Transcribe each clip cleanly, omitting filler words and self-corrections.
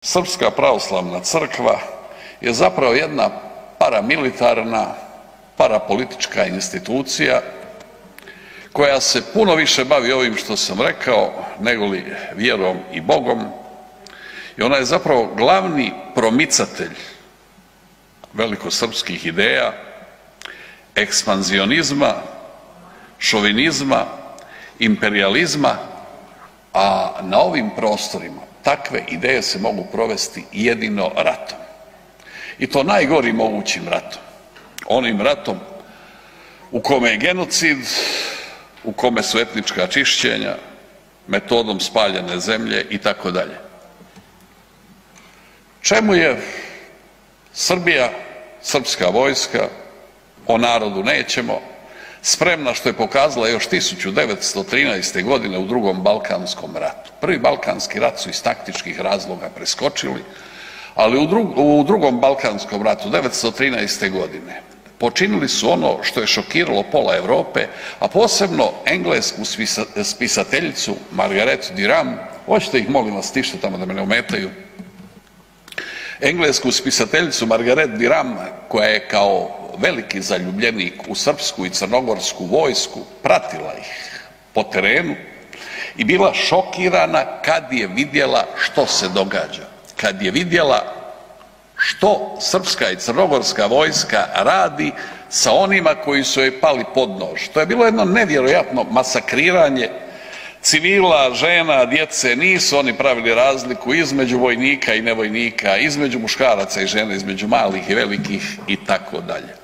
Srpska pravoslavna crkva je zapravo jedna paramilitarna, parapolitička institucija koja se puno više bavi ovim što sam rekao negoli vjerom i Bogom i ona je zapravo glavni promicatelj velikosrpskih ideja, ekspanzionizma, šovinizma, imperijalizma, a na ovim prostorima takve ideje se mogu provesti jedino ratom. I to najgorim mogućim ratom. Onim ratom u kome je genocid, u kome su etnička čišćenja, metodom spaljene zemlje i tako dalje. Čemu je Srbija, srpska vojska, o narodu nećemo, spremna, što je pokazala još 1913. godine u drugom Balkanskom ratu. Prvi Balkanski rat su iz taktičkih razloga preskočili, ali u drugom Balkanskom ratu 1913. godine počinili su ono što je šokiralo pola Europe, a posebno englesku spisateljicu Margaret Durham. Hoćete ih, molim vas, tište tamo da me ne ometaju. Englesku spisateljicu Margaret Durham, koja je kao veliki zaljubljenik u srpsku i crnogorsku vojsku pratila ih po terenu i bila šokirana kad je vidjela što se događa. Kad je vidjela što srpska i crnogorska vojska radi sa onima koji su joj pali pod nož. To je bilo jedno nevjerojatno masakriranje civila, žena, djece. Nisu oni pravili razliku između vojnika i nevojnika, između muškaraca i žena, između malih i velikih i tako dalje.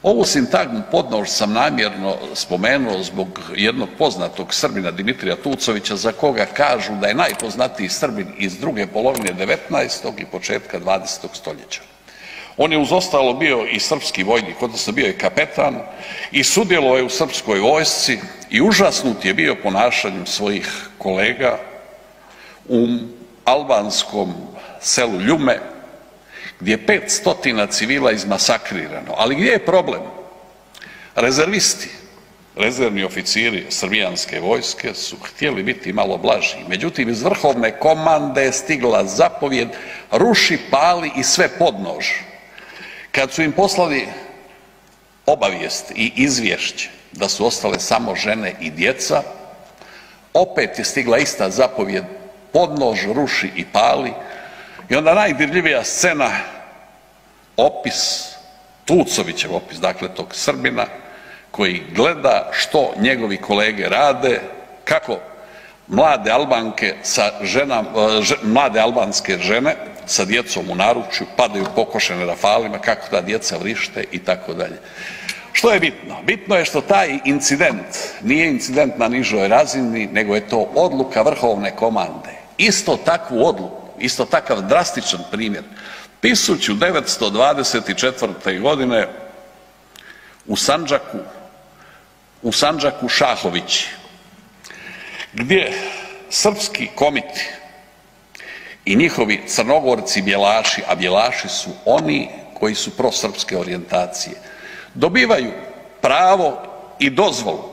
Ovu sintagmu podnož sam namjerno spomenuo zbog jednog poznatog Srbina Dimitrija Tucovića, za koga kažu da je najpoznatiji Srbin iz druge polovine 19. i početka 20. stoljeća. On je uz ostalo bio i srpski vojnik, odnosno bio je kapetan i sudjelovao je u srpskoj vojsci i užasnut je bio ponašanjem svojih kolega u albanskom selu Ljume, gdje je 500 civila izmasakrirano. Ali gdje je problem? Rezervisti, rezervni oficiri srbijanske vojske su htjeli biti malo blaži. Međutim, iz vrhovne komande je stigla zapovjed ruši, pali i sve pod nož. Kad su im poslali obavijest i izvješće da su ostale samo žene i djeca, opet je stigla ista zapovjed pod nož, ruši i pali. I onda najdirljivija scena, opis, Tucovićev opis, dakle tog Srbina, koji gleda što njegovi kolege rade, kako mlade Albanke sa ženama, mlade albanske žene sa djecom u naručju padaju pokošene rafalima, kako ta djeca vrište i tako dalje. Što je bitno? Bitno je što taj incident nije incident na nižoj razini, nego je to odluka vrhovne komande. Isto takvu odluku, isto takav drastičan primjer 1924. godine u Sandžaku Šahovići, gdje srpski komiti i njihovi Crnogorci bjelaši, a bjelaši su oni koji su prosrpske orijentacije, dobivaju pravo i dozvolu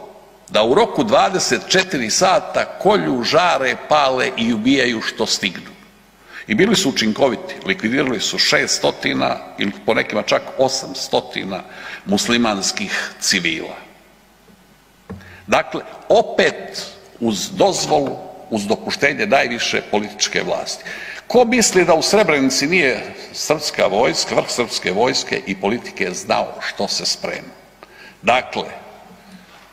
da u roku 24 sata kolju, žare, pale i ubijaju što stignu. I bili su učinkoviti, likvidirali su 600 ili po nekima čak 800 muslimanskih civila. Dakle, opet uz dozvolu, uz dopuštenje najviše političke vlasti. Ko misli da u Srebrenici nije srpska vojska, vrh srpske vojske i politike znao što se sprema? Dakle,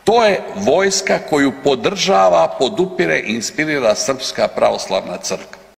to je vojska koju podržava, podupire i inspirira Srpska pravoslavna crkva.